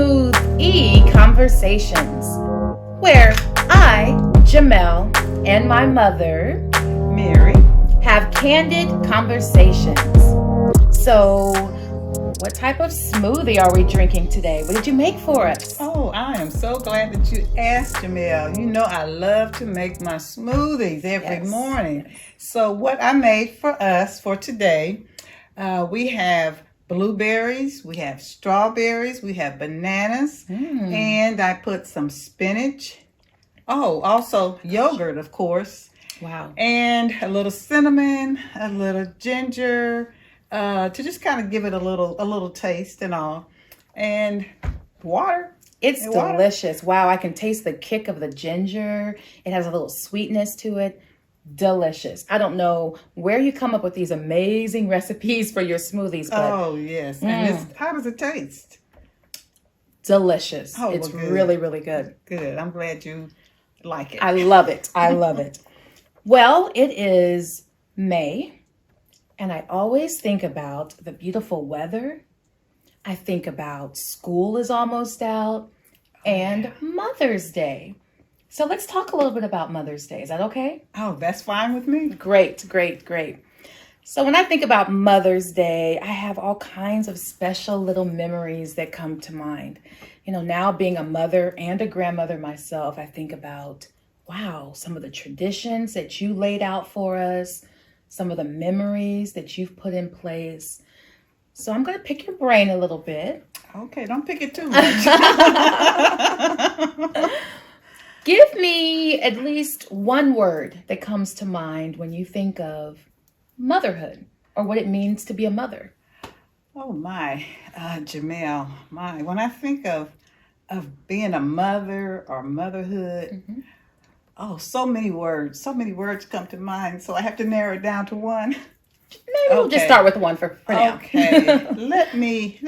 SmoothiE Conversations, where I, Jamelle, and my mother, Mary, have candid conversations. So, what type of smoothie are we drinking today? What did you make for us? oh, I am so glad that you asked, Jamelle. You know I love to make my smoothies every morning. Yes. So what I made for us for today, we have blueberries, we have strawberries, we have bananas, and I put some spinach. Oh, also yogurt, of course. Wow. And a little cinnamon, a little ginger, to just kind of give it a little taste and all. And water. It's And water. delicious. Wow, I can taste the kick of the ginger. It has a little sweetness to it. Delicious. I don't know where you come up with these amazing recipes for your smoothies, but Oh, yes. And how does it taste? delicious. Oh, It's well, good. really, really good. Good. I'm glad you like it. I love it. I love it. Well, it is May, and I always think about the beautiful weather. I think about school is almost out and Mother's Day. So let's talk a little bit about Mother's Day. Is that okay? Oh, that's fine with me. Great, great, great. So when I think about Mother's Day, I have all kinds of special little memories that come to mind. You know, now being a mother and a grandmother myself, I think about, wow, some of the traditions that you laid out for us, some of the memories that you've put in place. So I'm going to pick your brain a little bit. Okay, don't pick it too much. Give me at least one word that comes to mind when you think of motherhood or what it means to be a mother. Oh my, Jamelle, when I think of being a mother or motherhood, so many words come to mind. So I have to narrow it down to one. Maybe we'll just start with one for now. Okay, let me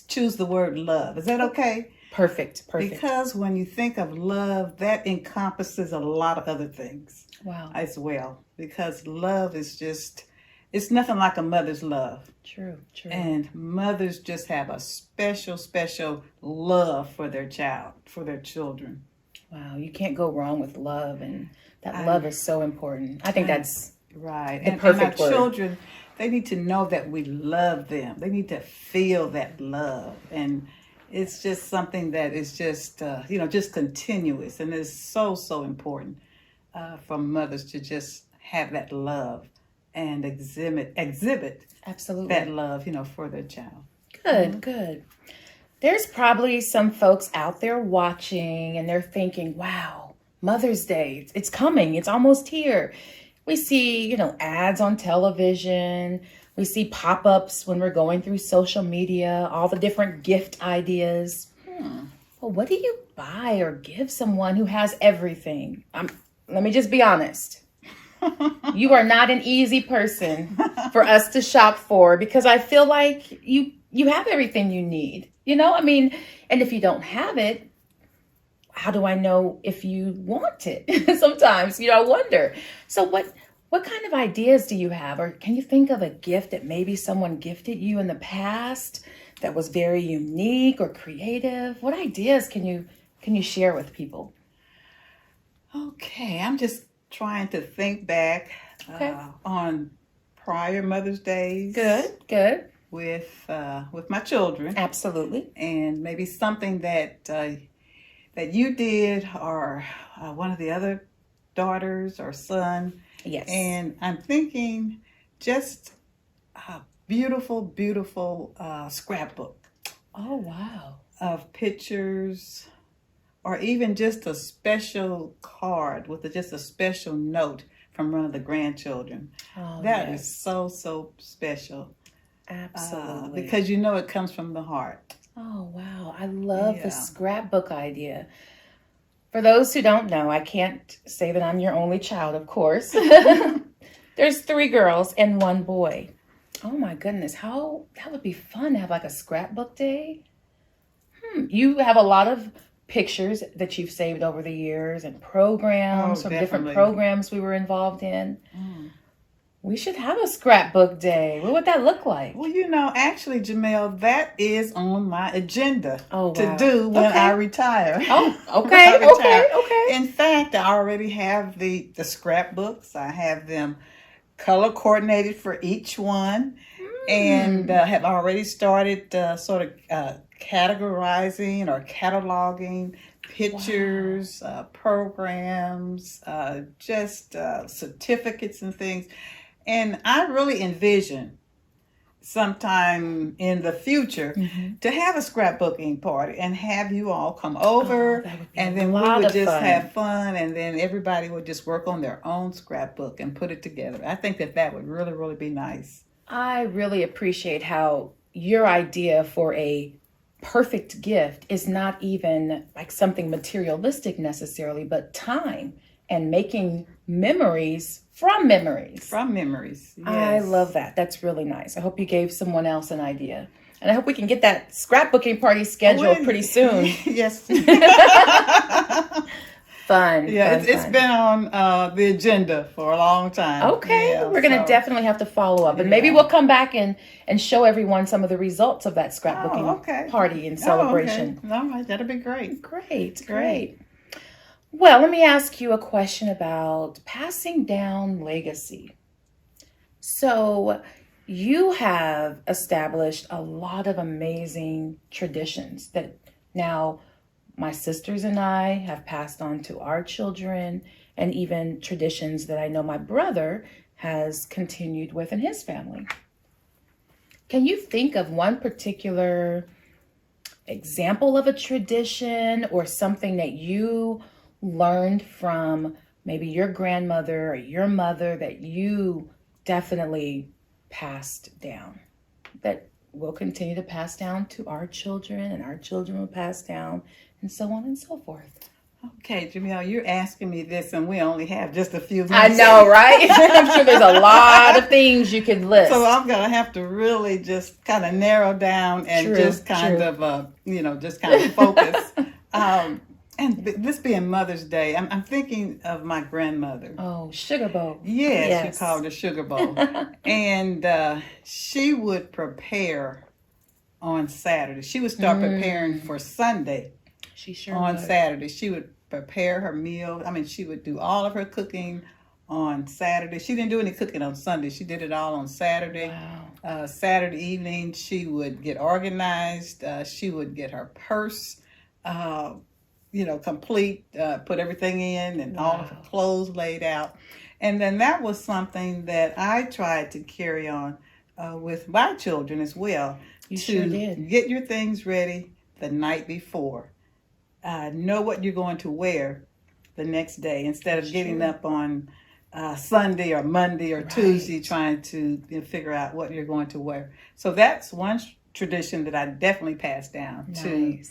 choose the word love. Is that okay? Perfect. Because when you think of love, that encompasses a lot of other things. Wow. As well. Because love is just, it's nothing like a mother's love. True. And mothers just have a special love for their child, for their children. Wow, you can't go wrong with love, and that love is so important. I think that's right. The perfect and our word. children, they need to know that we love them. They need to feel that love. And it's just something that is just, just continuous. And it's so important for mothers to just have that love and exhibit absolutely that love, for their child. good. There's probably some folks out there watching and they're thinking, wow, Mother's Day, it's coming. It's almost here. We see, ads on television. We see pop-ups when we're going through social media, all the different gift ideas. Well, what do you buy or give someone who has everything? Let me just be honest. You are not an easy person for us to shop for because I feel like you have everything you need. And if you don't have it, how do I know if you want it? Sometimes, I wonder. So what kind of ideas do you have? Or can you think of a gift that maybe someone gifted you in the past that was very unique or creative? What ideas can you share with people? Okay, I'm just trying to think back on prior Mother's Days. Good. With my children. Absolutely. And maybe something that you did or one of the other daughters or son. Yes. And I'm thinking just a beautiful scrapbook. Oh, wow. Of pictures or even just a special card with just a special note from one of the grandchildren. Oh, that yes. is so special. Absolutely. Because it comes from the heart. Oh, wow. I love the scrapbook idea. For those who don't know, I can't say that I'm your only child, of course. There's 3 girls and 1 boy. Oh my goodness. That would be fun to have like a scrapbook day. You have a lot of pictures that you've saved over the years and programs from different programs we were involved in. We should have a scrapbook day. What would that look like? Well, actually, Jamelle, that is on my agenda Oh, to wow. do when Okay. I retire. Oh, When I okay, retire. okay. In fact, I already have the scrapbooks. I have them color coordinated for each one, and have already started sort of categorizing or cataloging pictures, programs, just certificates and things. And I really envision sometime in the future to have a scrapbooking party and have you all come over, that would be and a then we lot would of just fun. have fun, and then everybody would just work on their own scrapbook and put it together. I think that would really, really be nice. I really appreciate how your idea for a perfect gift is not even like something materialistic necessarily, but time and making memories from memories. From memories. Yes. I love that. That's really nice. I hope you gave someone else an idea. And I hope we can get that scrapbooking party scheduled pretty soon. Yes. Fun. Yeah, fun, it's fun. been on the agenda for a long time. Okay, Yeah, we're going to so- definitely have to follow up. And maybe Yeah. we'll come back and show everyone some of the results of that scrapbooking Oh, okay. party and Oh, celebration. okay. All right, that'll be great. Great. Well, let me ask you a question about passing down legacy. So, you have established a lot of amazing traditions that now my sisters and I have passed on to our children, and even traditions that I know my brother has continued with in his family. Can you think of one particular example of a tradition or something that you learned from maybe your grandmother or your mother that you definitely passed down, that we'll continue to pass down to our children, and our children will pass down, and so on and so forth? Okay, Jamelle, you're asking me this, and we only have just a few I minutes. know, right? I'm sure there's a lot of things you could list. So I'm gonna have to really just kind of narrow down and True, just kind true. of, just kind of focus. This being Mother's Day, I'm thinking of my grandmother. Oh, sugar bowl. Yes, she called her Sugar Bowl. And she would prepare on Saturday. She would start preparing for Sunday She sure on would. Saturday. She would prepare her meal. I mean, she would do all of her cooking on Saturday. She didn't do any cooking on Sunday. She did it all on Saturday. Wow. Saturday evening, she would get organized. She would get her purse, complete, put everything in, and all of her clothes laid out. And then that was something that I tried to carry on with my children as well. You to sure did. get your things ready the night before. Know what you're going to wear the next day instead of getting up on Sunday or Monday or Tuesday trying to figure out what you're going to wear. So that's one tradition that I definitely passed down to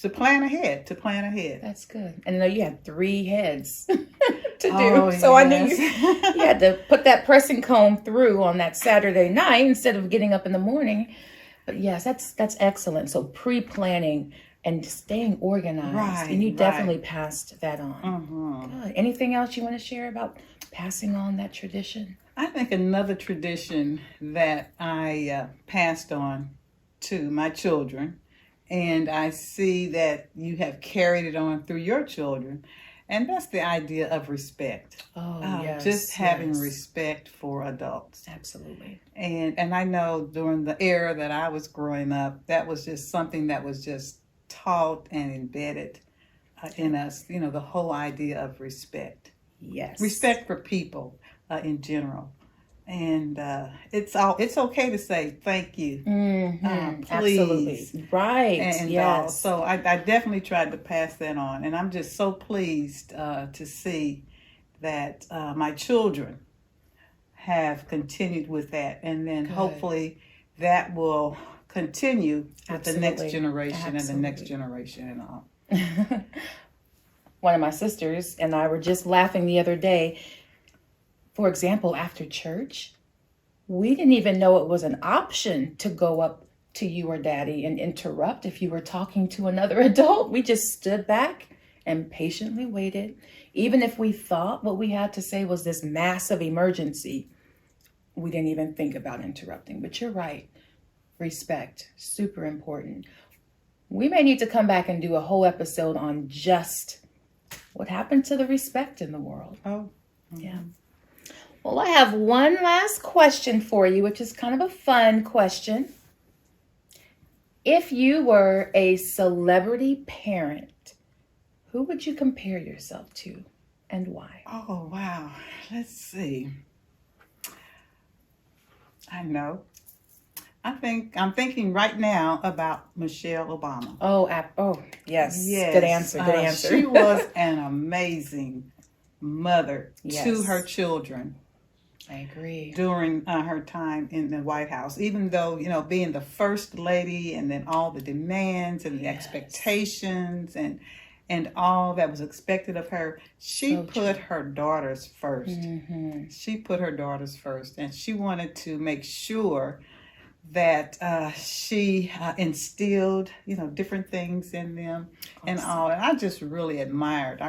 plan ahead. That's good. And I know you had 3 heads to do. Oh, so I knew yes. you had to put that pressing comb through on that Saturday night instead of getting up in the morning. But yes, that's excellent. So pre-planning and staying organized. Right, and you right. definitely passed that on. Mhm. Good. Anything else you want to share about passing on that tradition? I think another tradition that I passed on to my children, and I see that you have carried it on through your children, and that's the idea of respect. Oh, yes. Just having yes. respect for adults. Absolutely. And I know during the era that I was growing up, that was just something that was just taught and embedded in us, the whole idea of respect. Yes. Respect for people in general. And it's okay to say thank you. Mm-hmm. Please. Absolutely. Right. And yes. so I definitely tried to pass that on. And I'm just so pleased to see that my children have continued with that. And then hopefully that will continue with the next generation and the next generation and all. One of my sisters and I were just laughing the other day. For example, after church, we didn't even know it was an option to go up to you or daddy and interrupt if you were talking to another adult. We just stood back and patiently waited. Even if we thought what we had to say was this massive emergency, we didn't even think about interrupting. But you're right. Respect, super important. We may need to come back and do a whole episode on just what happened to the respect in the world. Oh, yeah. Well, I have one last question for you, which is kind of a fun question. If you were a celebrity parent, who would you compare yourself to and why? Oh, wow. Let's see. I know. I'm thinking right now about Michelle Obama. Oh, yes. Good answer. Good answer. She was an amazing mother Yes. to her children. I agree. During her time in the White House, even though, being the first lady and then all the demands and the Yes. expectations and all that was expected of her, she So put true. her daughters first. Mm-hmm. She put her daughters first, and she wanted to make sure that she instilled, different things in them and Awesome. all. And I just really admired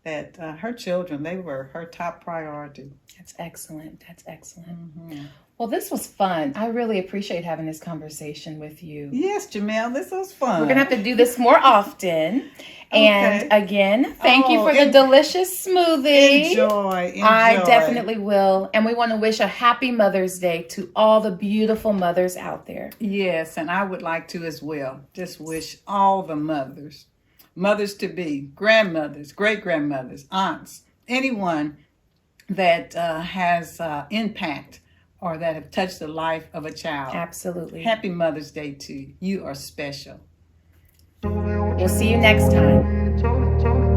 that her children, they were her top priority. That's excellent. That's excellent. Mm-hmm. Well, this was fun. I really appreciate having this conversation with you. Yes, Jamelle, this was fun. We're going to have to do this more often. And Okay. again, thank you Oh, for the delicious smoothie. Enjoy. I definitely will. And we want to wish a happy Mother's Day to all the beautiful mothers out there. Yes, and I would like to as well. Just wish all the mothers to be, grandmothers, great grandmothers, aunts, anyone that has impact or that have touched the life of a child. Absolutely. Happy Mother's Day to you. You are special. We'll see you next time.